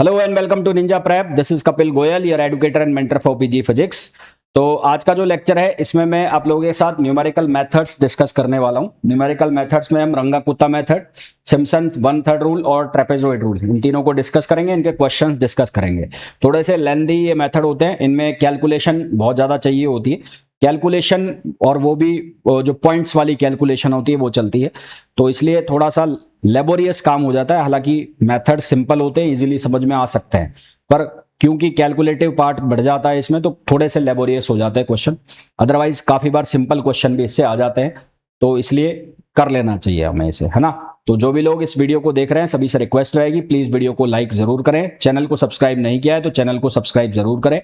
Hello and welcome to Ninja Prep. This is Kapil Goyal, your educator and mentor for PG physics. तो आज का जो lecture है इसमें मैं आप लोगों के साथ न्यूमेरिकल मेथड्स डिस्कस करने वाला हूं। न्यूमेरिकल मेथड्स में हम रंगा-कुत्ता मेथड, सिम्पसन 1/3 रूल और ट्रेपेजॉइड रूल, इन तीनों को डिस्कस करेंगे, इनके क्वेश्चंस डिस्कस करेंगे। थोड़े से लेंथी ये मेथड होते हैं, इनमें कैलकुलेशन बहुत ज्यादा चाहिए होती है। कैलकुलेशन और वो भी जो पॉइंट्स वाली कैलकुलेशन होती है वो चलती है, तो इसलिए थोड़ा सा लेबोरियस काम हो जाता है। हालांकि मेथड सिंपल होते हैं, इजीली समझ में आ सकते हैं, पर क्योंकि कैलकुलेटिव पार्ट बढ़ जाता है इसमें तो थोड़े से लेबोरियस हो जाते हैं क्वेश्चन। अदरवाइज काफी बार सिंपल क्वेश्चन भी इससे आ जाते हैं, तो इसलिए कर लेना चाहिए हमें इसे, है ना। तो जो भी लोग इस वीडियो को देख रहे हैं सभी से रिक्वेस्ट रहेगी, प्लीज वीडियो को लाइक जरूर करें। चैनल को सब्सक्राइब नहीं किया है तो चैनल को सब्सक्राइब जरूर करें।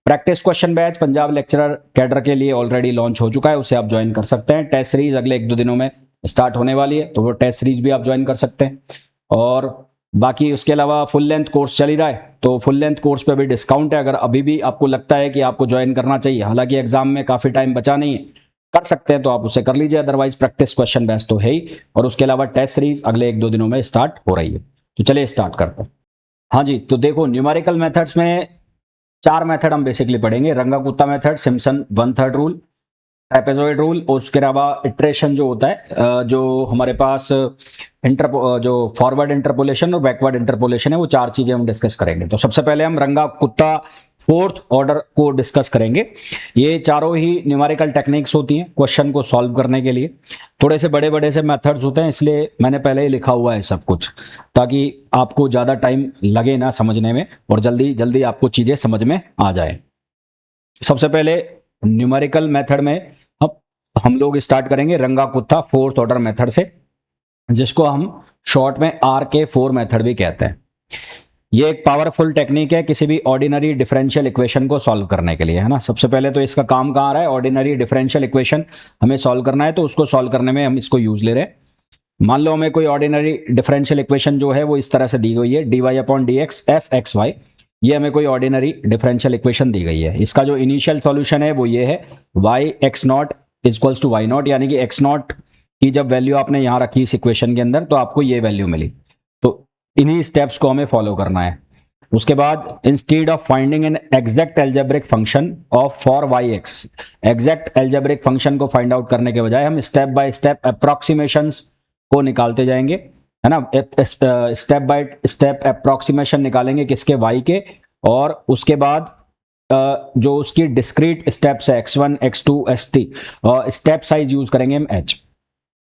Practice question batch Punjab lecturer cadre के लिए ऑलरेडी लॉन्च हो चुका है, उसे आप ज्वाइन कर सकते हैं। टेस्ट सीरीज अगले 1-2 दिनों में स्टार्ट होने वाली है, तो वो टेस्ट सीरीज भी आप ज्वाइन कर सकते हैं। और बाकी उसके अलावा फुल लेंथ कोर्स चल ही रहा है, तो फुल लेंथ कोर्स पे भी डिस्काउंट है। अगर अभी भी आपको लगता है कि आपको ज्वाइन करना चाहिए, हालांकि एग्जाम में काफी टाइम बचा नहीं है, कर सकते हैं तो आप उसे कर लीजिए। अदरवाइज प्रैक्टिस क्वेश्चन बैच तो है ही, और उसके अलावा टेस्ट सीरीज अगले 1-2 दिनों में स्टार्ट हो रही है। तो चलिए स्टार्ट करते हैं। हाँ जी, तो देखो न्यूमेरिकल मेथड्स में 4 मेथड हम बेसिकली पढ़ेंगे। Runge Kutta method, Simpson 1/3 rule, trapezoid rule, और उसके अलावा इटरेशन जो होता है, जो हमारे पास जो फॉरवर्ड इंटरपोलेशन और बैकवर्ड इंटरपोलेशन है, वो 4 चीजें हम डिस्कस करेंगे। तो सबसे पहले हम रंगा-कुत्ता 4th ऑर्डर को डिस्कस करेंगे। ये चारों ही न्यूमेरिकल टेक्निक्स होती हैं क्वेश्चन को सॉल्व करने के लिए। थोड़े से बड़े बड़े से मेथड्स होते हैं, इसलिए मैंने पहले ही लिखा हुआ है सब कुछ, ताकि आपको ज्यादा टाइम लगे ना समझने में और जल्दी जल्दी आपको चीजें समझ में आ जाए। सबसे पहले न्यूमेरिकल मेथड में हम लोग स्टार्ट करेंगे रंगा-कुत्ता 4th ऑर्डर मेथड से, जिसको हम शॉर्ट में RK4 मेथड भी कहते हैं। ये एक पावरफुल टेक्निक है किसी भी ऑर्डिनरी डिफरेंशियल इक्वेशन को सॉल्व करने के लिए, है ना। सबसे पहले तो इसका काम कहाँ आ रहा है, ऑर्डिनरी डिफरेंशियल इक्वेशन हमें सॉल्व करना है, तो उसको सॉल्व करने में हम इसको यूज ले रहे हैं। मान लो हमें कोई ऑर्डिनरी डिफरेंशियल इक्वेशन जो है वो इस तरह से दी गई है, dy/dx f(x, y). ये हमें कोई ऑर्डिनरी डिफरेंशियल इक्वेशन दी गई है। इसका जो इनिशियल सॉल्यूशन है वो ये है, y(x0 = y0), यानी कि x0 की जब वैल्यू आपने यहां रखी इस इक्वेशन के अंदर तो आपको ये वैल्यू मिली। तो इन्हीं स्टेप्स को हमें फॉलो करना है। उसके बाद instead of finding an exact algebraic function of for y(x), exact algebraic function को फाइंड आउट करने के बजाय हम स्टेप बाय स्टेप अप्रोक्सीमेशंस को निकालते जाएंगे, है ना। स्टेप बाय स्टेप अप्रोक्सीमेशन निकालेंगे किसके, y के, और उसके बाद जो उसकी डिस्क्रीट स्टेप्स है x1 x2 xt, step size use करेंगे हम h।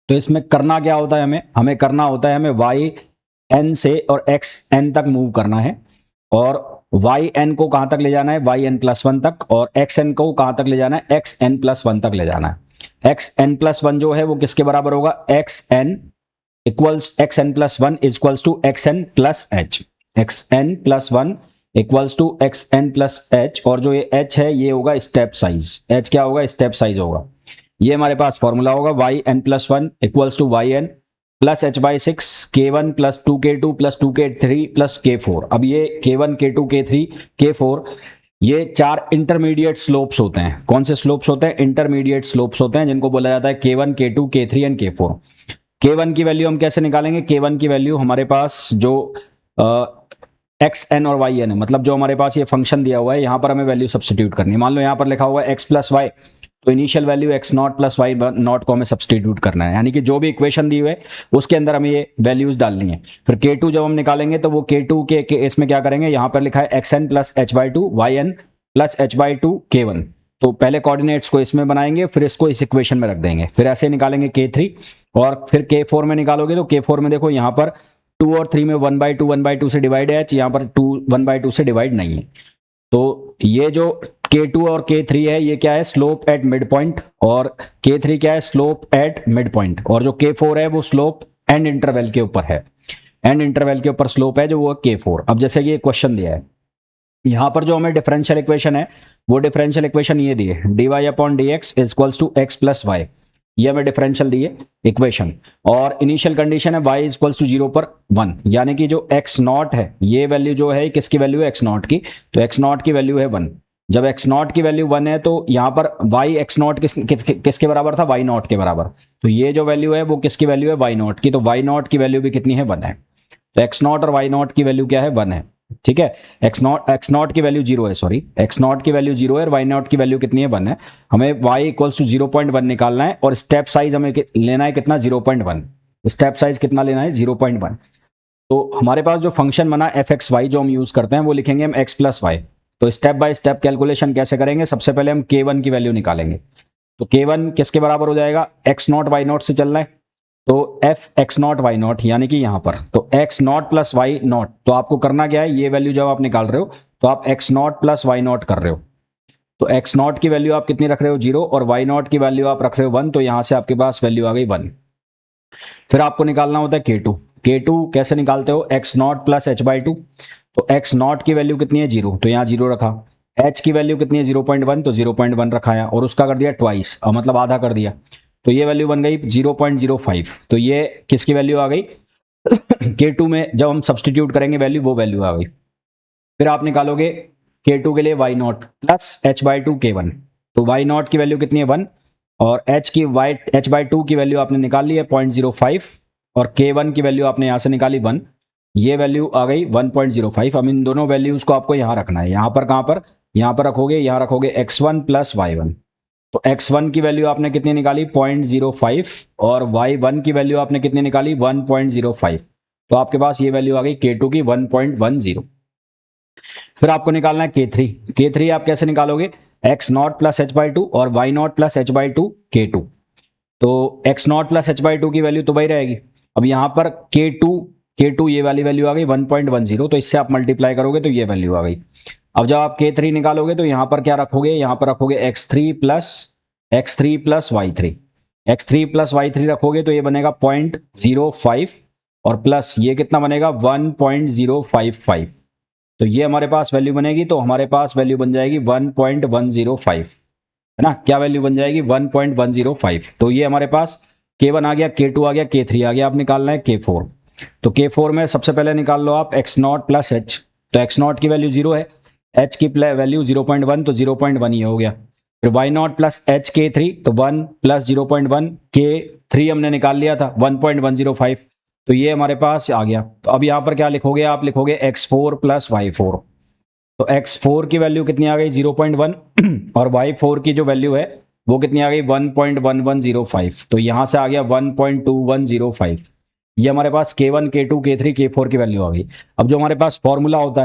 तो इसमें करना क्या होता है, हमें करना होता है, हमें yn से और xn तक मूव करना है, और yn को कहां तक ले जाना है, yn+1 तक, और xn को कहां तक ले जाना है, xn+1 तक ले जाना है। xn+1 जो है वो किसके बराबर होगा, xn+1 = xn+h, xn+1 = xn+h, और जो ये h है ये होगा स्टेप साइज। h क्या होगा, स्टेप साइज होगा। ये हमारे पास फॉर्मूला होगा, yn+1 = yn + h/6 k1 + 2k2 + 2k3 + k4। अब ये k1 k2 k3 k4 ये 4 इंटरमीडिएट स्लोप्स होते हैं। कौन से स्लोप्स होते हैं, इंटरमीडिएट स्लोप्स होते हैं, जिनको बोला जाता है k1 k2 k3 and k4। k1 की वैल्यू हम कैसे निकालेंगे, k1 की वैल्यू हमारे पास जो xn और yn है, मतलब जो हमारे पास ये फंक्शन दिया हुआ है, यहां पर हमें वैल्यू सब्स्टिट्यूट करनी है। मान लो यहां पर लिखा हुआ है x+y, तो इनिशियल वैल्यू x0 + y0 को हमें सब्स्टिट्यूट करना है, यानी कि जो भी इक्वेशन दी हुई है उसके अंदर हमें ये वैल्यूज डालनी है। फिर k2 जब हम निकालेंगे तो वो k2 के इसमें क्या करेंगे, यहां पर लिखा है xn + h/2 yn + h/2 k1। तो पहले कोऑर्डिनेट्स को इसमें बनाएंगे, फिर इसको इस इक्वेशन में रख देंगे, फिर ऐसे निकालेंगे k3, और फिर k4 में निकालोगे तो k4 में देखो यहाँ पर 2 और 3 में 1/2 से डिवाइड है h, यहाँ पर 1/2 से डिवाइड नहीं है। तो ये जो k2 और k3 है ये क्या है, स्लोप एट मिड पॉइंट, और k3 क्या है, स्लोप एट मिड पॉइंट, और जो k4 है वो स्लोप एंड इंटरवल के ऊपर है, एंड इंटरवल के ऊपर स्लोप है जो वो k4। अब जैसे ये क्वेश्चन दिया है, यहां पर जो हमें डिफरेंशियल इक्वेशन है वो डिफरेंशियल इक्वेशन ये दी है, dy/dx = x + y। ये हमें डिफरेंशियल दी है इक्वेशन, और इनिशियल कंडीशन है y = 0 पर 1, यानी कि जो x0 है ये वैल्यू जो है किसकी वैल्यू है, x0 की, तो x0 की वैल्यू है 1। जब x0 की वैल्यू 1 है तो यहाँ पर y x0 किसके बराबर था, y0 के बराबर। तो ये जो वैल्यू है वो किसकी वैल्यू है, y0 की, तो y0 की वैल्यू भी कितनी है, 1 है। तो x0 और y0 की वैल्यू क्या है, 1 है। ठीक है। x नॉट की वैल्यू 0 है, सॉरी x नॉट की वैल्यू 0 है और y नॉट की वैल्यू कितनी है 1 है। हमें y इक्वल्स टू 0.1 निकालना है और स्टेप साइज हमें लेना है कितना 0.1। स्टेप साइज कितना लेना है 0.1। तो हमारे पास जो फंक्शन बना एफ एक्स वाई जो हम यूज करते हैं वो लिखेंगे हम x प्लस वाई। तो स्टेप बाय स्टेप कैलकुलेशन कैसे करेंगे, सबसे पहले हम k1 की वैल्यू निकालेंगे। तो k1 किसके बराबर हो जाएगा, x नॉट वाई नॉट से चलना है, तो f x naught y naught यानी कि यहां पर तो x naught plus y naught. तो आपको करना क्या है, ये वैल्यू जब आप निकाल रहे हो तो आप x naught plus y naught कर रहे हो। तो एक्स नॉट की वैल्यू आप कितनी रख रहे हो 0 और वाई नॉट की वैल्यू आप रख रहे हो 1, तो यहां से आपके पास वैल्यू आ गई 1। फिर आपको निकालना होता है k2। k2 कैसे निकालते हो, x naught plus H by two. तो एक्स नॉट की वैल्यू कितनी है 0, तो यहाँ 0 रखा। एच की वैल्यू कितनी है 0.1, तो 0.1 रखाया और उसका कर दिया ट्वाइस, मतलब आधा कर दिया। तो ये वैल्यू बन गई 0.05। तो ये किसकी वैल्यू आ गई k2 में जब हम सब्सटीट्यूट करेंगे वैल्यू, वो वैल्यू आ गई। फिर आप निकालोगे k2 के लिए y not plus h by two k1। तो y नॉट की वैल्यू कितनी है 1 और h बाई टू की वैल्यू आपने निकाल ली है 0.05 और k1 की वैल्यू आपने यहां से निकाली 1। ये वैल्यू आ गई 1.05। अब इन दोनों वैल्यूज को आपको यहां रखना है। यहां पर कहां पर, यहां पर रखोगे, यहां रखोगे x1 प्लस y1। तो x1 की वैल्यू आपने कितनी निकाली 0.05 और y1 की वैल्यू आपने कितनी निकाली 1.05। तो आपके पास ये वैल्यू आ गई k2 की 1.10। फिर आपको निकालना है k3। k3 आप कैसे निकालोगे, x not plus H by two और y not plus H by two k2। तो x not plus H by two की वैल्यू तो वही रहेगी। अब यहां पर k2 ये वाली वैल्यू आ गई 1.10, तो इससे आप मल्टीप्लाई करोगे तो ये वैल्यू आ गई। अब जब आप k3 निकालोगे तो यहां पर क्या रखोगे, यहां पर रखोगे x3 प्लस y3 रखोगे तो ये बनेगा 0.05 और प्लस ये कितना बनेगा 1.055। तो ये हमारे पास वैल्यू बनेगी, तो हमारे पास वैल्यू बन जाएगी 1.105, है ना। क्या वैल्यू बन जाएगी 1.105। तो ये हमारे पास k1 आ गया, k2 आ गया, k3 आ गया। आप निकालना है k4। तो k4 में सबसे पहले निकाल लो आप x नॉट प्लस h। तो x नॉट की वैल्यू 0 है, h की वैल्यू 0.1, तो 0.1 ये हो गया। फिर y not plus h k3, तो 1 प्लस 0.1, k3 हमने निकाल लिया था 1.105। तो ये हमारे पास आ गया। तो अब यहां पर क्या लिखोगे, आप लिखोगे x4 प्लस y4। तो x4 की वैल्यू कितनी आ गई 0.1 और y4 की जो वैल्यू है वो कितनी आ गई 1.1105। तो यहां से आ गया 1.2105। ये हमारे पास k1 k2 k3 k4 की वैल्यू आ गई। अब जो हमारे पास फॉर्मूला होता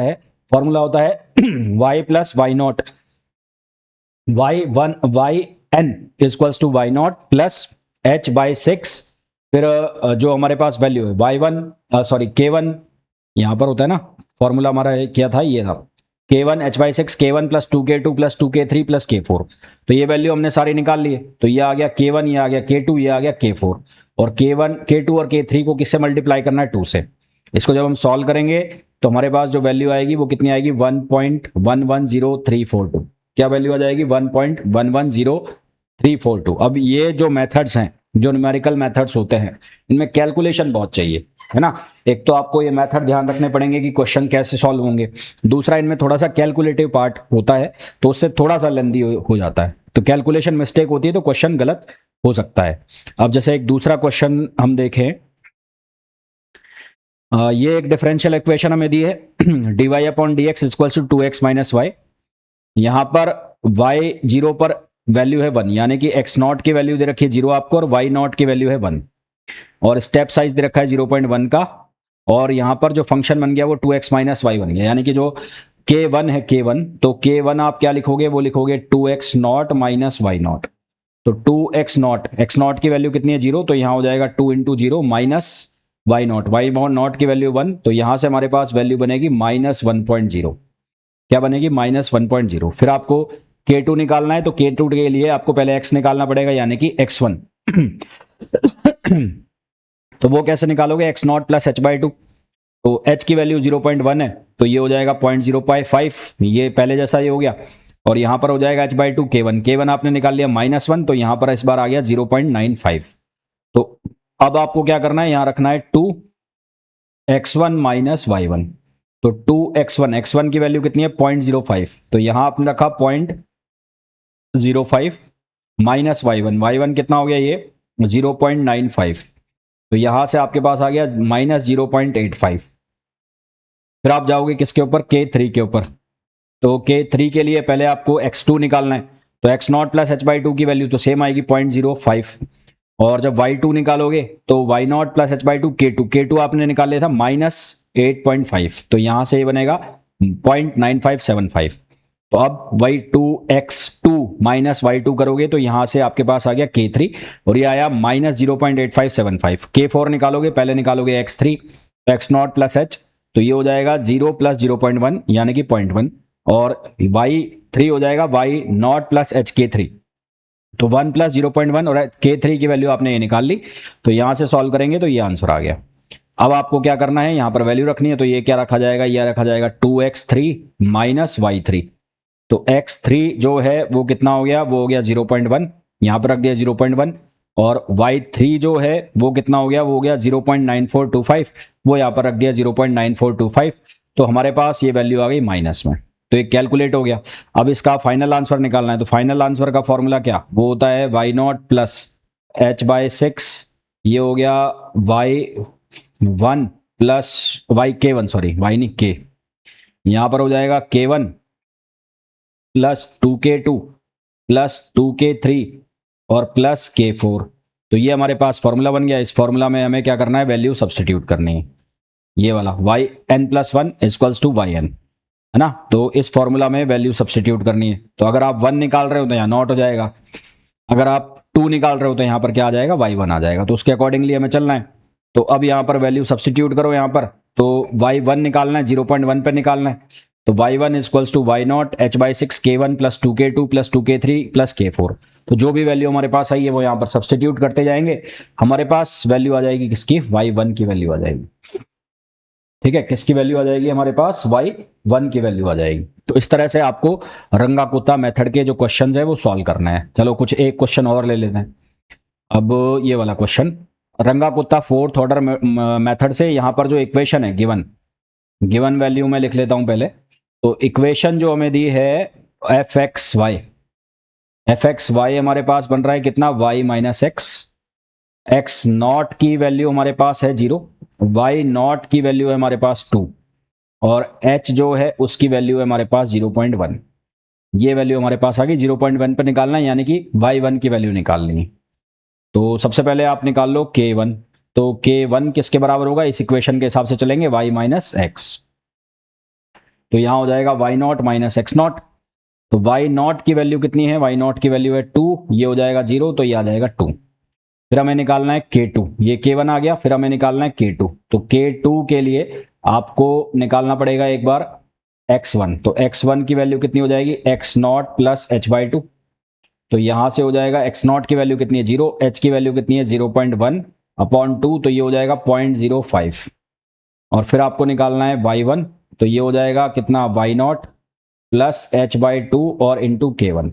है y plus y naught, y n equals to y naught plus h by 6। फिर जो हमारे पास वैल्यू है k1 यहां पर होता है ना, फॉर्मूला हमारा क्या था, ये था k1 h by 6 k1 plus 2k2 plus 2k3 plus k4। तो ये वैल्यू हमने सारी निकाल ली है। तो ये आ गया k1, ये आ गया k2, ये आ गया k4। और k1 k2 और k3 को किससे मल्टीप्लाई करना है 2 से। इसको जब हम सॉल्व करेंगे तो हमारे पास जो वैल्यू आएगी वो कितनी आएगी 1.110342। क्या वैल्यू आ जाएगी 1.110342। अब ये जो मेथड्स हैं, जो न्यूमेरिकल मेथड्स होते हैं, इनमें कैलकुलेशन बहुत चाहिए, है ना। एक तो आपको ये मेथड ध्यान रखने पड़ेंगे कि क्वेश्चन कैसे सॉल्व होंगे, दूसरा इनमें थोड़ा सा कैलकुलेटिव पार्ट होता है तो उससे थोड़ा सा लेंदी हो जाता है। तो कैलकुलेशन मिस्टेक होती है तो क्वेश्चन गलत हो सकता है। अब जैसे एक दूसरा क्वेश्चन हम देखें, ये एक डिफरेंशियल इक्वेशन हमें दी है dy upon d x equal to 2x minus y. यहां पर y 0 पर वैल्यू है 1, यानी कि x नॉट की वैल्यू दे रखी है 0 आपको और y नॉट की वैल्यू है 1 और स्टेप साइज दे रखा है 0.1 का। और यहां पर जो फंक्शन बन गया वो 2x माइनस वाई बन गया, यानी कि जो k1 है k1, तो k1 आप क्या लिखोगे, वो लिखोगे 2x not minus y naught. तो 2x नॉट, x नॉट की वैल्यू कितनी है 0, तो यहां हो जाएगा 2 इंटू 0 माइनस वाई नॉट की वैल्यू 1, तो यहां से हमारे पास वैल्यू बनेगी -1.0। क्या बनेगी -1.0। फिर आपको k2 निकालना है, तो k2 के लिए आपको पहले x निकालना पड़ेगा, यानी कि x1 तो वो कैसे निकालोगे, x not plus H by two. तो h की वैल्यू 0.1 है, तो ये हो जाएगा 0.05, ये पहले जैसा ये हो गया। और यहां पर हो जाएगा h बाई टू k1 आपने निकाल लिया -1, तो यहां पर इस बार आ गया 0.95। तो अब आपको क्या करना है, यहां रखना है 2x1 माइनस y1। तो 2x1 की वैल्यू कितनी है 0.05, तो यहां आपने रखा 0.05 माइनस y1 कितना हो गया ये 0.95। तो यहां से आपके पास आ गया -0.85। फिर आप जाओगे किसके ऊपर, K3 के ऊपर। तो K3 के लिए पहले आपको x2 निकालना है, तो x not plus H by two की वैल्यू तो सेम आएगी 0.05, और जब y2 निकालोगे तो y not plus H by two K2 आपने निकाल लिया था -8.5, तो यहां से ये बनेगा 0.9575। तो अब y2 माइनस y2 करोगे तो यहां से आपके पास आ गया K3 और ये आया -0.8575। K4 निकालोगे, पहले निकालोगे x3, x not plus h, तो ये हो जाएगा 0 प्लस 0.1 यानी कि 0.1, और y3 हो जाएगा y not plus h K3, तो 1 प्लस 0.1, और K3 की वैल्यू आपने ये निकाल ली। तो यहां से सॉल्व करेंगे तो ये आंसर आ गया। अब आपको क्या करना है, यहां पर वैल्यू रखनी है, तो ये क्या रखा जाएगा, ये रखा जाएगा 2x3 माइनस y3। तो x3 जो है वो कितना हो गया, वो हो गया 0.1, यहां पर रख दिया 0.1, और y3 जो है वो कितना हो गया, वो हो गया 0.9425, वो यहां पर रख दिया 0.9425। तो हमारे पास ये वैल्यू आ गई माइनस में, तो ये कैलकुलेट हो गया। अब इसका फाइनल आंसर निकालना है, तो फाइनल आंसर का फॉर्मूला क्या, वो होता है y not plus h by 6, ये हो गया y1 plus y k1, sorry y नहीं k, यहां पर हो जाएगा k1 plus 2k2 plus 2k3 और प्लस k4। तो ये हमारे पास फॉर्मूला बन गया। इस फॉर्मूला में हमें क्या करना है, वैल्यू सब्सटीट्यूट करनी है, ये वाला yn plus 1 equals to yn, है ना। तो इस फॉर्मूला में वैल्यू सब्सटीट्यूट करनी है। तो अगर आप 1 निकाल रहे हो तो यहाँ नॉट हो जाएगा, अगर आप 2 निकाल रहे हो तो यहाँ पर क्या आ जाएगा, y1 आ जाएगा। तो उसके अकॉर्डिंगली हमें चलना है। तो अब यहाँ पर वैल्यू सब्सटीट्यूट करो, यहाँ पर तो y1 निकालना है, 0.1 पे निकालना है। तो y1 equals to y naught h by 6 k1 plus 2k2 plus 2k3 plus k4। तो जो भी वैल्यू हमारे पास आई है वो यहाँ पर सब्सटीट्यूट करते जाएंगे, हमारे पास वैल्यू आ जाएगी किसकी, y1 की वैल्यू आ जाएगी। ठीक है, किसकी वैल्यू आ जाएगी, हमारे पास y1 की वैल्यू आ जाएगी। तो इस तरह से आपको रंगा कुत्ता मेथड के जो क्वेश्चन है वो सॉल्व करना है। चलो कुछ एक क्वेश्चन और ले लेते हैं। अब ये वाला क्वेश्चन, रंगा कुत्ता फोर्थ ऑर्डर मेथड से, यहाँ पर जो इक्वेशन है गिवन वैल्यू में लिख लेता हूं पहले। तो इक्वेशन जो हमें दी है एफ एक्स वाई हमारे पास बन रहा है कितना, y माइनस एक्स नॉट की वैल्यू हमारे पास है 0, y नॉट की वैल्यू है हमारे पास 2, और h जो है उसकी वैल्यू है हमारे पास 0.1। ये वैल्यू हमारे पास आ गई, 0.1 पर निकालना है यानी कि y1 की वैल्यू निकालनी है। तो सबसे पहले आप निकाल लो k1। तो k1 किसके बराबर होगा, इस इक्वेशन के हिसाब से चलेंगे, y माइनस एक्स। तो यहां हो जाएगा y not minus x not. तो y नॉट की वैल्यू कितनी है, y नॉट की वैल्यू है 2, ये हो जाएगा 0, तो ये आ जाएगा 2। फिर हमें निकालना है k2, ये k1 आ गया, फिर हमें निकालना है k2। तो k2 के लिए आपको निकालना पड़ेगा एक बार x1। तो x1 की वैल्यू कितनी हो जाएगी, x not plus h by 2। तो यहां से हो जाएगा x नॉट की वैल्यू कितनी है 0, h की वैल्यू कितनी है 0.1 अपॉन 2, तो ये हो जाएगा 0.05। और फिर आपको निकालना है y1, तो ये हो जाएगा कितना, y not plus h by 2 और इंटू k1।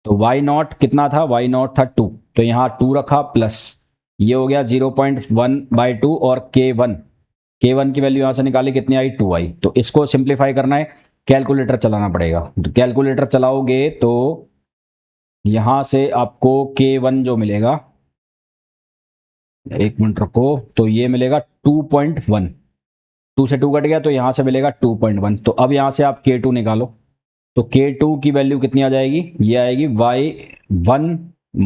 तो y नॉट कितना था, y नॉट था 2, तो यहाँ 2 रखा प्लस ये हो गया 0.1 बाई 2, और k1 की वैल्यू यहाँ से निकाली कितनी आई, 2 आई। तो इसको सिंप्लीफाई करना है, कैलकुलेटर चलाना पड़ेगा। तो कैलकुलेटर चलाओगे तो यहां से आपको k1 जो मिलेगा, एक मिनट रखो, तो ये मिलेगा 2.1, 2 से 2 कट गया तो यहां से मिलेगा 2.1। तो अब यहां से आप k2 निकालो, तो k2 की वैल्यू कितनी आ जाएगी, ये आएगी y1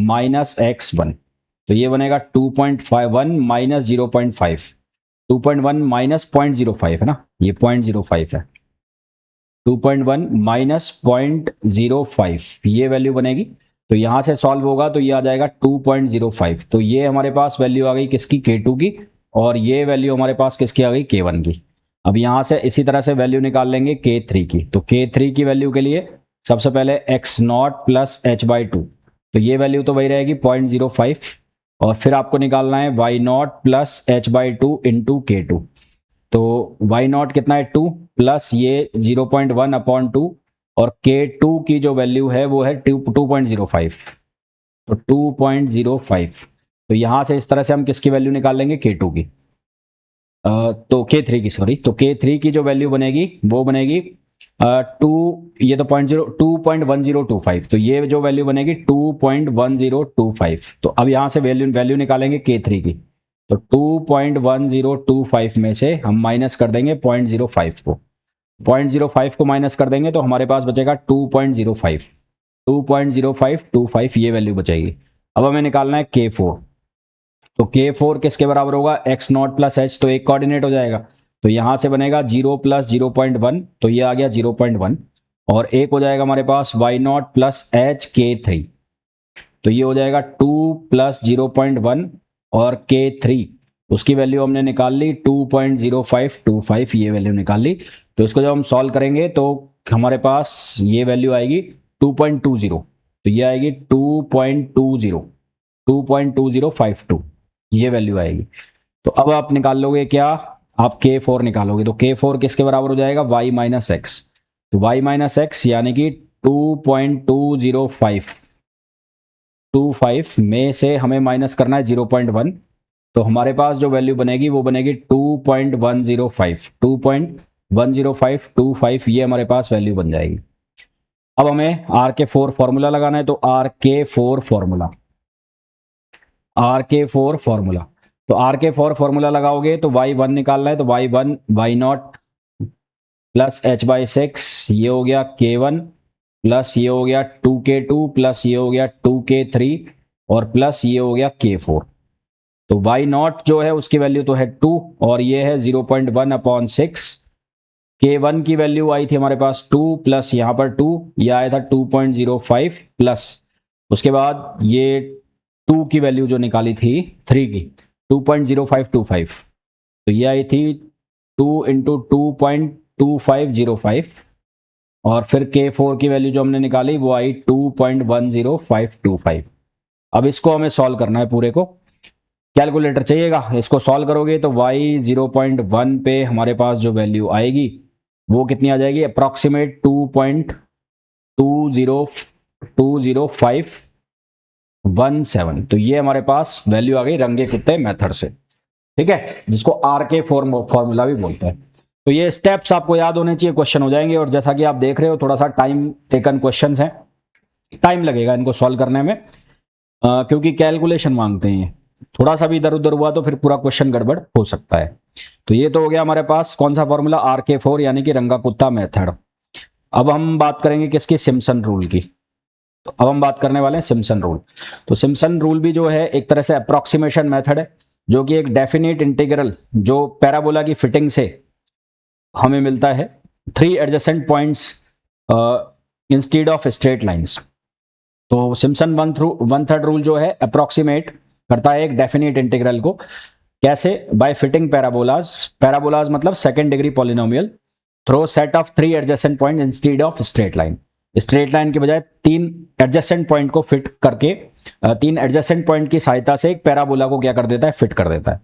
माइनस x1। तो ये बनेगा 2.51 माइनस 0.5, 2.1 माइनस 0.05 है ना, ये 0.05 है, 2.1 माइनस 0.05 ये वैल्यू बनेगी। तो यहां से सॉल्व होगा तो ये आ जाएगा 2.05। तो ये हमारे पास वैल्यू आ गई किसकी, k2 की, और ये वैल्यू हमारे पास किसकी आ गई, k1 की। अब यहां से इसी तरह से वैल्यू निकाल लेंगे k3 की। तो k3 की वैल्यू के लिए सबसे पहले x not plus h by 2, तो ये वैल्यू तो वही रहेगी 0.05, और फिर आपको निकालना है y not plus h by 2 into k2। तो y नॉट कितना है 2, प्लस ये 0.1 अपॉन 2, और k2 की जो वैल्यू है वो है 2.05, तो 2.05। तो यहां से इस तरह से हम किसकी वैल्यू निकाल लेंगे, k2 की, तो k3 की, सॉरी। तो k3 की जो वैल्यू बनेगी वो बनेगी 2, ये तो 2.1025, तो ये जो वैल्यू बनेगी 2.1025। तो अब यहां से वैल्यू निकालेंगे k3 की। तो 2.1025 में से हम माइनस कर देंगे 0.05 को, 0.05 को माइनस कर देंगे तो हमारे पास बचेगा 2.05, 2.0525 ये वैल्यू बचेगी। अब हमें निकालना है K4। तो K4 किसके बराबर होगा, x नॉट प्लस एच, तो एक कोऑर्डिनेट हो जाएगा, तो यहां से बनेगा 0 प्लस 0.1, तो ये आ गया 0.1, और एक हो जाएगा हमारे पास y not plus H K3, तो ये हो जाएगा 2 प्लस 0.1 और K3, उसकी वैल्यू हमने निकाल ली 2.0525, ये वैल्यू निकाल ली। तो इसको जब हम सॉल्व करेंगे तो हमारे पास ये वैल्यू आएगी 2.20, तो ये आएगी 2.2052, ये वैल्यू आएगी। तो अब आप निकाल लोगे क्या, आप K4 निकालोगे, तो K4 किसके बराबर हो जाएगा, y माइनस एक्स, तो y माइनस एक्स यानी कि 2.2025 में से हमें माइनस करना है 0.1, तो हमारे पास जो वैल्यू बनेगी वो बनेगी 2.105, ये हमारे पास वैल्यू बन जाएगी। अब हमें RK4 फॉर्मूला लगाना है, तो RK4 फॉर्मूला, तो RK4 फॉर्मूला लगाओगे तो y1 निकालना है, तो y1 y not plus h/6, ये हो गया K1 प्लस ये हो गया 2K2 प्लस ये हो गया 2K3 और प्लस ये हो गया K4। तो y नॉट जो है उसकी वैल्यू तो है 2 और ये है 0.1/6। K1 की वैल्यू आई थी हमारे पास 2 प्लस यहाँ पर 2, ये आया था 2.05 प्लस उसके बाद ये 2 की वैल्यू जो निकाली थी 3 की 2.0525, तो ये आई थी 2 इंटू 2.2505 और फिर K4 की वैल्यू जो हमने निकाली वो आई 2.10525। अब इसको हमें सॉल्व करना है पूरे को, कैलकुलेटर चाहिएगा, इसको सॉल्व करोगे तो y 0.1 पे हमारे पास जो वैल्यू आएगी वो कितनी आ जाएगी, अप्रॉक्सीमेट 2.20517, तो ये हमारे पास वैल्यू आ गई रंगे कुत्ते मेथड से, ठीक है, जिसको RK फॉर्मूला भी बोलते हैं। तो ये स्टेप्स आपको याद होने चाहिए, क्वेश्चन हो जाएंगे, और जैसा कि आप देख रहे हो थोड़ा सा टाइम टेकन क्वेश्चंस हैं, टाइम लगेगा इनको सॉल्व करने में, क्योंकि कैलकुलेशन मांगते हैं, थोड़ा सा भी इधर उधर हुआ तो फिर पूरा क्वेश्चन गड़बड़ हो सकता है। तो ये तो हो गया हमारे पास कौन सा फॉर्मूला, RK4 यानी कि रंगा कुत्ता मेथड। अब हम बात करेंगे किसकी, सिम्पसन रूल की। तो अब हम बात करने वाले हैं सिम्पसन रूल। तो सिम्पसन रूल भी जो है एक तरह से अप्रोक्सीमेशन मेथड है, जो कि एक डेफिनेट इंटीग्रल जो पैराबोला की फिटिंग से हमें मिलता है 3 adjacent points instead of straight lines. तो सिम्पसन 1/3 रूल जो है अप्रोक्सीमेट करता है एक डेफिनेट इंटीग्रल को, कैसे, बाय फिटिंग पैराबोलाज मतलब second degree polynomial through set of 3 adjacent point instead of straight line. Straight line के बजाय 3 एडजेसेंट पॉइंट को फिट करके 3 एडजेसेंट पॉइंट की सहायता से एक पैराबोला को क्या कर देता है, फिट कर देता है।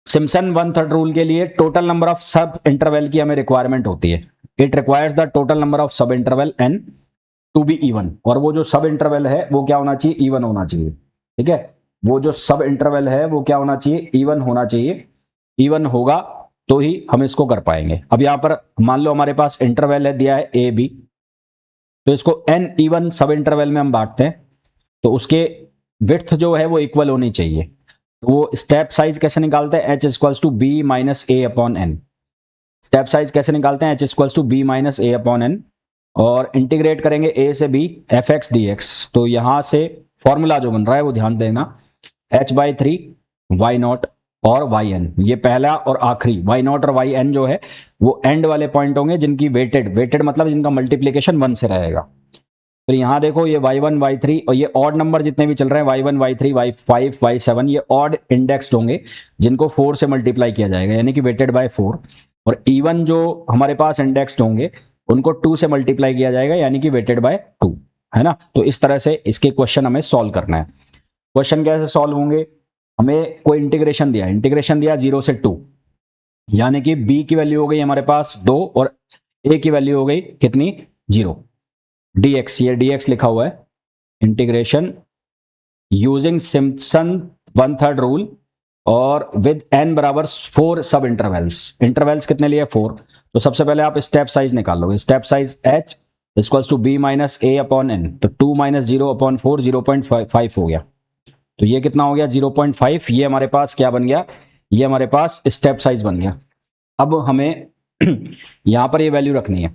सिम्पसन 1/3 रूल के लिए total number of sub interval की हमें रिक्वायरमेंट होती है। It requires the total number of sub interval n to be even, और वो जो सब इंटरवल है वो क्या होना चाहिए, इवन होना चाहिए, ठीक है, वो जो सब इंटरवल है वो क्या होना चाहिए, इवन होना चाहिए, इवन होगा तो ही हम इसको कर पाएंगे। अब यहां पर मान लो हमारे पास इंटरवल है दिया है a b, तो इसको n इवन सब इंटरवल में हम बांटते हैं, तो उसके विड्थ जो है वो इक्वल होनी चाहिए। तो वो स्टेप साइज कैसे निकालते हैं, h equals to b minus a upon n। Step size कैसे निकालते हैं, h equals to b minus a upon n, और इंटीग्रेट करेंगे a से b fx dx। तो यहां से फॉर्मूला जो बन रहा है वो ध्यान देना, h/3 y नॉट और yn, ये पहला और आखिरी y नॉट और yn जो है वो एंड वाले पॉइंट होंगे जिनकी वेटेड मतलब जिनका मल्टीप्लीकेशन 1 से रहेगा। फिर यहाँ देखो ये y1 y3 और ये ऑड नंबर जितने भी चल रहे हैं y1 y3 y5 y7 ये ऑड इंडेक्स्ड होंगे जिनको 4 से मल्टीप्लाई किया जाएगा, यानी कि वेटेड बाय 4, और इवन जो हमारे पास इंडेक्स्ड होंगे उनको 2 से मल्टीप्लाई किया जाएगा, यानी कि वेटेड बाय 2, है ना। तो इस तरह से इसके क्वेश्चन हमें सॉल्व करना है। क्वेश्चन कैसे सॉल्व होंगे, हमें कोई इंटीग्रेशन दिया 0 से 2, यानी कि b की वैल्यू हो गई हमारे पास 2 और a की वैल्यू हो गई कितनी, 0, dx, ये dx लिखा हुआ है, इंटीग्रेशन यूजिंग सिम्पसन 1/3 रूल और विद n बराबर 4 सब इंटरवल्स कितने लिए 4। तो सबसे पहले आप स्टेप साइज निकाल लोगे, step size h equals to b minus a upon n, तो 2 माइनस 0 अपॉन 4 0.5 हो गया, तो ये कितना हो गया 0.5, ये हमारे पास क्या बन गया, ये हमारे पास स्टेप साइज बन गया। अब हमें यहां पर ये वैल्यू रखनी है।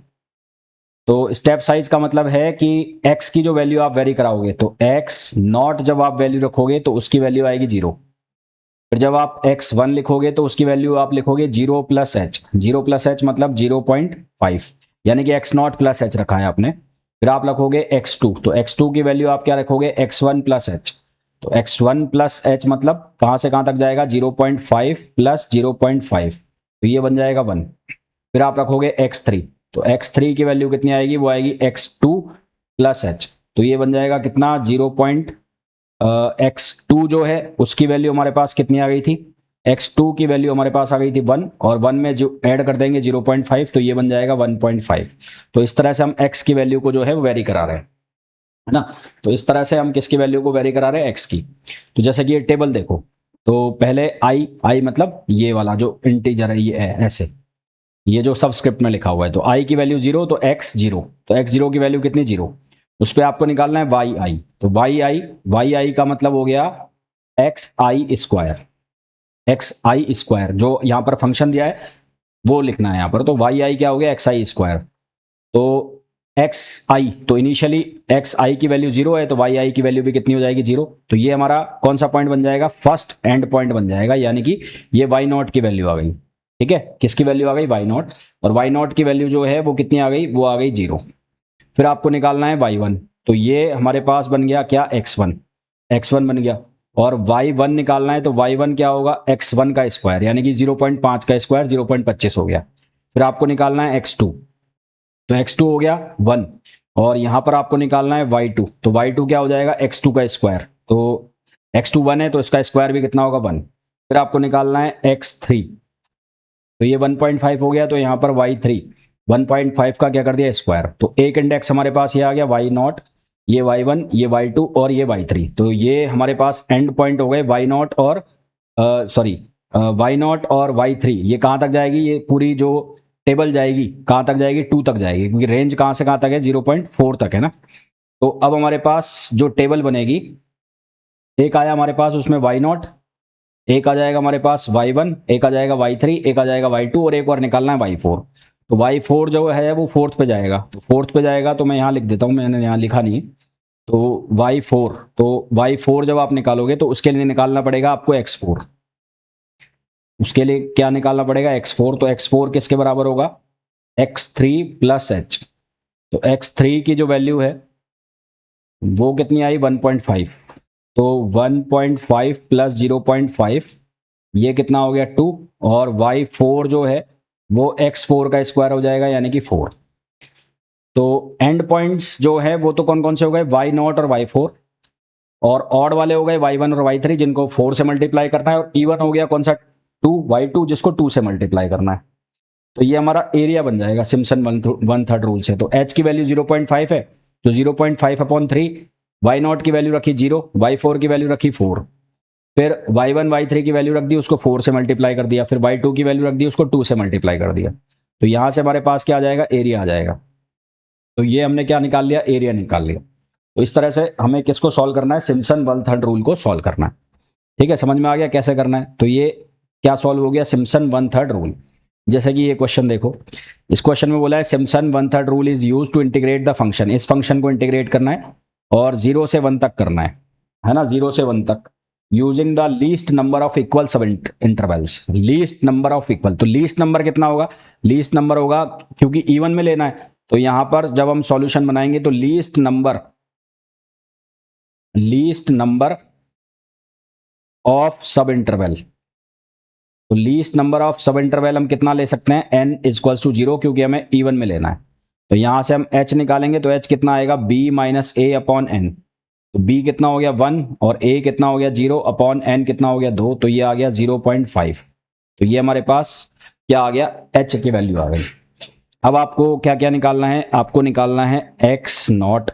तो स्टेप साइज का मतलब है कि x की जो वैल्यू आप वेरी कराओगे, तो x नॉट जब आप वैल्यू रखोगे तो उसकी वैल्यू आएगी 0। फिर जब आप x1 लिखोगे तो उसकी वैल्यू आप लिखोगे 0 प्लस एच, 0 प्लस एच मतलब 0.5, यानी कि x नॉट प्लस एच रखा है आपने। फिर आप लिखोगे x2, तो x2 की वैल्यू आप क्या रखोगे, x1 प्लस एच। तो x1 प्लस एच मतलब कहां से कहां तक जाएगा, 0.5 प्लस 0.5, तो ये बन जाएगा 1। फिर आप रखोगे x3, तो x3 की वैल्यू कितनी आएगी, वो आएगी x2 प्लस एच, तो ये बन जाएगा कितना, x2 जो है उसकी वैल्यू हमारे पास कितनी आ गई थी, x2 की वैल्यू हमारे पास आ गई थी 1, और 1 में जो ऐड कर देंगे 0.5, तो ये बन जाएगा 1.5। तो इस तरह से हम x की वैल्यू को जो है वो वेरी करा रहे हैं, है ना। तो इस तरह से हम किसकी वैल्यू को वेरी करा रहे हैं, x की। तो जैसे कि ये टेबल देखो, तो पहले i मतलब ये वाला जो इंटीजर है, ये ऐसे, ये जो सबस्क्रिप्ट में लिखा हुआ है, तो i की वैल्यू 0, तो x 0, तो x 0 की वैल्यू कितनी, 0। उस पर आपको निकालना है yi, तो yi का मतलब हो गया xi स्क्वायर, xi स्क्वायर जो यहाँ पर फंक्शन दिया है वो लिखना है यहाँ पर। तो yi क्या हो गया, xi स्क्वायर। तो xi, तो इनिशियली xi की वैल्यू 0 है, तो yi की वैल्यू भी कितनी हो जाएगी, 0। तो ये हमारा कौन सा पॉइंट बन जाएगा, फर्स्ट एंड पॉइंट बन जाएगा, यानी कि ये y नॉट की वैल्यू आ गई। ठीक है, किसकी वैल्यू आ गई, y नॉट, और y नॉट की वैल्यू जो है वो कितनी आ गई, वो आ गई 0। फिर आपको निकालना है y1, तो ये हमारे पास बन गया क्या, x1 बन गया। और y1 निकालना है, तो y1 क्या होगा, x1 का स्क्वायर, यानी कि 0.5 का स्क्वायर 0.25 हो गया। फिर आपको निकालना है x2, तो x2 हो गया 1, और यहां पर आपको निकालना है y2, तो y2 क्या हो जाएगा, x2 का स्क्वायर, तो x2 1 है तो इसका स्क्वायर भी कितना होगा, 1। फिर आपको निकालना है x3, तो ये 1.5 हो गया, तो यहाँ पर y3 1.5 का क्या कर दिया, स्क्वायर। तो एक इंडेक्स हमारे पास ये आ गया y नॉट, ये y1, ये y2 और ये y3, तो ये हमारे पास एंड पॉइंट हो गए y नॉट और y नॉट और y3। ये कहाँ तक जाएगी, ये पूरी जो टेबल जाएगी कहाँ तक जाएगी, 2 तक जाएगी, क्योंकि रेंज कहाँ से कहाँ तक है, 0.4 तक है ना। तो अब हमारे पास जो टेबल बनेगी, एक आया हमारे पास उसमें y नॉट, एक आ जाएगा हमारे पास y1, एक आ जाएगा y3, एक आ जाएगा y2, और एक और निकालना है y4। तो y4 जो है वो फोर्थ पे जाएगा, तो फोर्थ पे जाएगा, तो मैं यहाँ लिख देता हूँ, मैंने यहाँ लिखा नहीं। तो y4, तो y4 जब आप निकालोगे तो उसके लिए निकालना पड़ेगा आपको x4, उसके लिए क्या निकालना पड़ेगा, x4। तो x4 किसके बराबर होगा, x3 प्लस एच। तो x3 की जो वैल्यू है वो कितनी आई, 1.5, तो 1.5 प्लस 0.5 ये कितना हो गया, 2, और y4 जो है वो x4 का स्क्वायर हो जाएगा, यानी कि 4। तो एंड पॉइंट्स जो है वो तो कौन कौन से हो गए, y नॉट और y4, और ऑड वाले हो गए y1 और y3 जिनको 4 से मल्टीप्लाई करना है, और इवन हो गया कौन सा, 2 y2 जिसको 2 से मल्टीप्लाई करना है। तो ये हमारा एरिया बन जाएगा सिम्पसन 1/3 रूल से। तो h की वैल्यू 0.5 है, तो 0.5 अपॉन 3, y नॉट की वैल्यू रखी 0, y4 की वैल्यू रखी 4, फिर y1 y3 की वैल्यू रख दी, उसको 4 से मल्टीप्लाई कर दिया, फिर y2 की वैल्यू रख दी, उसको 2 से मल्टीप्लाई कर दिया। तो यहां से हमारे पास क्या आ जाएगा, एरिया आ जाएगा। तो ये हमने क्या निकाल लिया, एरिया निकाल लिया। तो इस तरह से हमें किसको सॉल्व करना है, सिम्पसन 1/3 रूल को सॉल्व करना है। ठीक है, समझ में आ गया कैसे करना है। तो ये क्या सॉल्व हो गया, सिम्पसन 1/3 रूल। जैसे कि ये क्वेश्चन देखो, इस क्वेश्चन में बोला है Simpson 1/3 rule is use to integrate the function, इस फंक्शन को इंटीग्रेट करना है और 0 से 1 तक करना है ना, 0 से 1 तक, using the least number of equal sub intervals. Least number of equal, तो लीस्ट नंबर कितना होगा, लीस्ट नंबर होगा, क्योंकि इवन में लेना है, तो यहां पर जब हम सॉल्यूशन बनाएंगे तो least number of sub interval, तो least number of sub interval हम कितना ले सकते हैं, n इक्वल्स टू 0, क्योंकि हमें इवन में लेना है। तो यहां से हम h निकालेंगे, तो h कितना आएगा, b minus a upon n, तो b कितना हो गया 1, और a कितना हो गया 0, अपॉन n कितना हो गया 2, तो ये आ गया 0.5। तो ये हमारे पास क्या आ गया, h की वैल्यू आ गई। अब आपको क्या क्या निकालना है, आपको निकालना है x नॉट,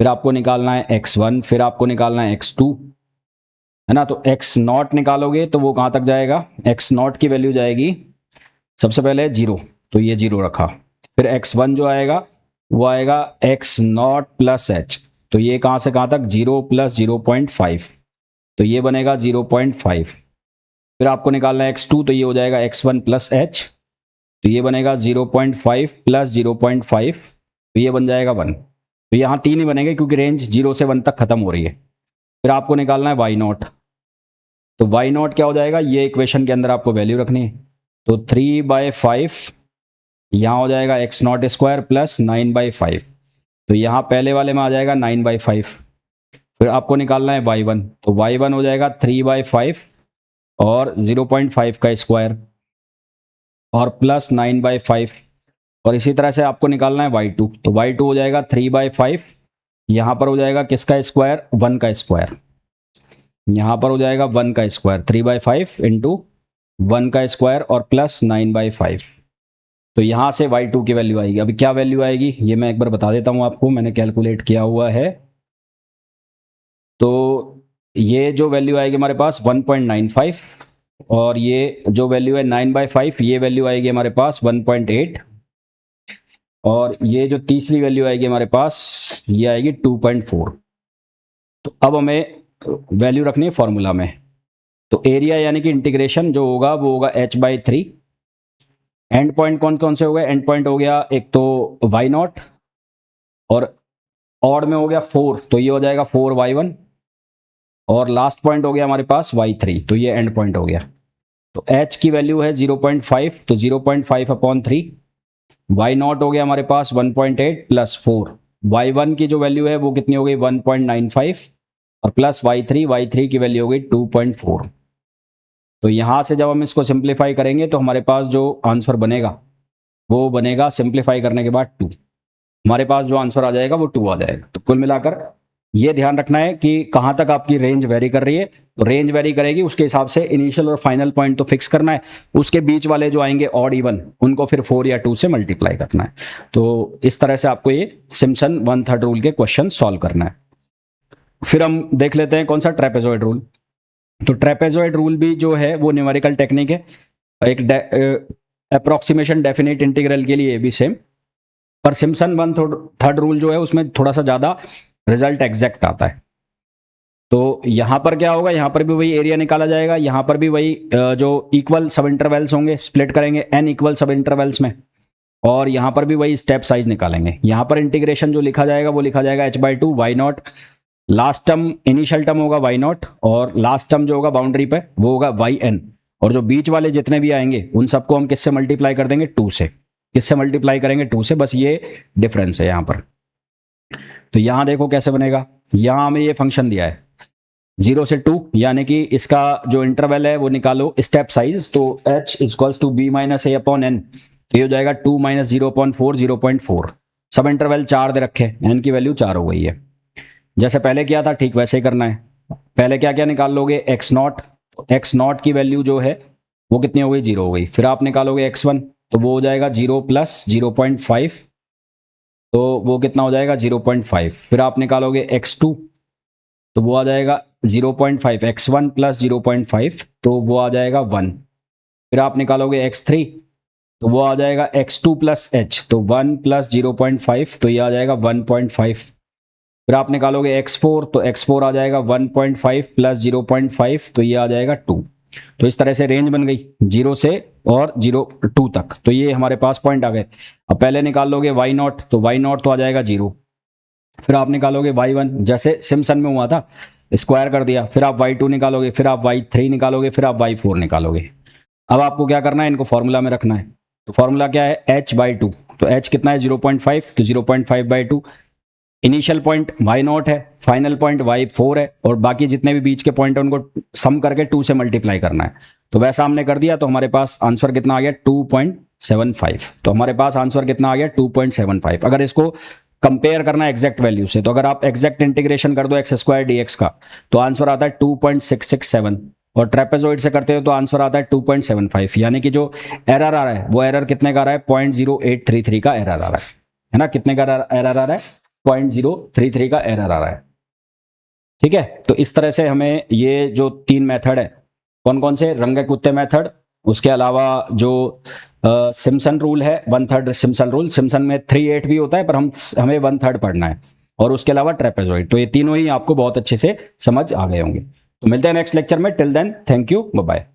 फिर आपको निकालना है x1, फिर आपको निकालना है x2, है ना। तो x नॉट निकालोगे तो वो कहां तक जाएगा, x नॉट की वैल्यू जाएगी सबसे पहले 0, तो ये 0 रखा। फिर x1 जो आएगा वो आएगा x नॉट प्लस h, तो ये कहां से कहां तक, 0 प्लस 0.5, तो ये बनेगा 0.5। फिर आपको निकालना है x2, तो ये हो जाएगा x1 प्लस h, तो ये बनेगा 0.5 प्लस 0.5, तो ये बन जाएगा 1। तो यहाँ 3 ही बनेंगे क्योंकि रेंज 0 से 1 तक खत्म हो रही है। फिर आपको निकालना है y0, तो y0 क्या हो जाएगा, ये इक्वेशन के अंदर आपको वैल्यू रखनी है, तो 3/5 यहाँ हो जाएगा x0 स्क्वायर प्लस 9/5, तो यहाँ पहले वाले में आ जाएगा 9/5। फिर आपको निकालना है y1, तो y1 हो जाएगा 3/5 और 0.5 का स्क्वायर और प्लस 9/5, और इसी तरह से आपको निकालना है y2, तो y2 हो जाएगा 3/5, यहाँ पर हो जाएगा किसका स्क्वायर, 1 का स्क्वायर, यहाँ पर हो जाएगा 1 का स्क्वायर, 3/5 इंटू 1 का स्क्वायर और प्लस 9/5। तो यहाँ से y2 की वैल्यू आएगी। अभी क्या वैल्यू आएगी ये मैं एक बार बता देता हूँ आपको, मैंने कैलकुलेट किया हुआ है। तो ये जो वैल्यू आएगी हमारे पास 1.95, और ये जो वैल्यू है 9/5, ये वैल्यू आएगी हमारे पास 1.8, और ये जो तीसरी वैल्यू आएगी हमारे पास ये आएगी 2.4। तो अब हमें वैल्यू रखनी है फॉर्मूला में। तो एरिया यानी कि इंटीग्रेशन जो होगा वो होगा h/3। एंड पॉइंट कौन कौन से हो गए, एंड पॉइंट हो गया एक तो y0, और ऑड में हो गया 4, तो ये हो जाएगा 4y1, और लास्ट पॉइंट हो गया हमारे पास y3, तो ये एंड पॉइंट हो गया। तो h की वैल्यू है 0.5, तो 0.5/3, y0 हो गया हमारे पास 1.8 प्लस 4, y1 की जो वैल्यू है वो कितनी हो गई 1.95, और प्लस y3 की वैल्यू हो गई 2.4। तो यहाँ से जब हम इसको सिंप्लीफाई करेंगे तो हमारे पास जो आंसर बनेगा वो बनेगा, सिंप्लीफाई करने के बाद 2, हमारे पास जो आंसर आ जाएगा वो 2 आ जाएगा। तो कुल मिलाकर ये ध्यान रखना है कि कहाँ तक आपकी रेंज वेरी कर रही है। तो रेंज वेरी करेगी उसके हिसाब से इनिशियल और फाइनल पॉइंट तो फिक्स करना है, उसके बीच वाले जो आएंगे ऑड इवन उनको फिर 4 या 2 से मल्टीप्लाई करना है। तो इस तरह से आपको ये सिम्पसन 1/3 रूल के क्वेश्चन सॉल्व करना है। फिर हम देख लेते हैं कौन सा, ट्रेपेजॉइड रूल। तो ट्रेपेजॉइड रूल भी जो है वो न्यूमेरिकल टेक्निक है, एक अप्रोक्सीमेशन डेफिनेट इंटीग्रल के लिए भी सेम, पर सिम्पसन 1/3 रूल जो है उसमें थोड़ा सा ज़्यादा रिजल्ट एग्जैक्ट आता है। तो यहाँ पर क्या होगा, यहाँ पर भी वही एरिया निकाला जाएगा, यहाँ पर भी वही जो इक्वल सब इंटरवल्स होंगे स्प्लिट करेंगे n इक्वल सब इंटरवल्स में, और यहाँ पर भी वही स्टेप साइज निकालेंगे। यहाँ पर इंटीग्रेशन जो लिखा जाएगा वो लिखा जाएगा h/2 y0, last term initial term होगा y0, और लास्ट टर्म जो होगा बाउंड्री पे वो होगा yn, और जो बीच वाले जितने भी आएंगे उन सबको हम किससे मल्टीप्लाई कर देंगे, 2 से। किससे मल्टीप्लाई करेंगे, 2 से, बस ये डिफरेंस है यहाँ पर। तो यहाँ देखो कैसे बनेगा, यहाँ हमें ये फंक्शन दिया है 0 से 2, यानी कि इसका जो इंटरवल है वो निकालो स्टेप साइज, तो h equals to b minus a/n, तो ये हो जाएगा 2 माइनस 0.4 0.4, सब इंटरवल 4 दे रखे, n की वैल्यू 4 हो गई है। जैसे पहले किया था ठीक वैसे ही करना है। पहले क्या क्या निकाल लोगे, x0, तो x0 की वैल्यू जो है वो कितनी हो गई, 0 हो गई। फिर आप निकालोगे x1, तो वो हो जाएगा 0 प्लस 0.5, तो वो कितना हो जाएगा 0.5। फिर आप निकालोगे x2, तो वो आ जाएगा 0.5, x1 प्लस 0.5, तो वो आ जाएगा 1। फिर आप निकालोगे x3, तो वो आ जाएगा x2 प्लस h, तो 1 प्लस 0.5, तो ये आ जाएगा 1.5। फिर आप निकालोगे x4, तो x4 आ जाएगा 1.5 प्लस 0.5, तो ये आ जाएगा 2। तो इस तरह से रेंज बन गई 0 से और 2 तक। तो ये हमारे पास पॉइंट आ गए। अब पहले निकाल लोगे y0, तो y0 तो आ जाएगा 0। फिर आप निकालोगे y1, जैसे सिम्पसन में हुआ था, स्क्वायर कर दिया। फिर आप y2 निकालोगे, फिर आप y3 निकालोगे, फिर आप y4 निकालोगे। अब आपको क्या करना है, इनको फॉर्मूला में रखना है। तो फॉर्मूला क्या है, h/2, तो h कितना है 0.5, तो 0.5/2। इनिशियल पॉइंट y0 है, फाइनल पॉइंट y4 है, और बाकी जितने भी बीच के पॉइंट है उनको सम करके 2 से मल्टीप्लाई करना है। तो वैसा हमने कर दिया, तो हमारे पास आंसर कितना आ गया 2.75। तो हमारे पास आंसर कितना आ गया 2.75। अगर इसको कंपेयर करना है एग्जैक्ट वैल्यू से, तो अगर आप एग्जैक्ट इंटीग्रेशन कर दो x² dx का, तो आंसर आता है 2.667, और ट्रेपेजॉइड से करते हो तो आंसर आता है 2.75। यानी कि जो एरर आ रहा है वो एरर कितने का आ रहा है, 0.0833 का एरर आ रहा है ना। कितने का एरर आ रहा है, 0.033 का एरर आ रहा है। ठीक है, तो इस तरह से हमें ये जो 3 मेथड है, कौन कौन से, रंगे कुत्ते मेथड, उसके अलावा जो सिम्पसन रूल है 1/3 सिम्पसन रूल, सिम्पसन में 3/8 भी होता है पर हमें 1/3 पढ़ना है, और उसके अलावा ट्रेपेजॉइड। तो ये तीनों ही आपको बहुत अच्छे से समझ आ गए होंगे। तो मिलते हैं नेक्स्ट लेक्चर में, till then thank you, bye bye.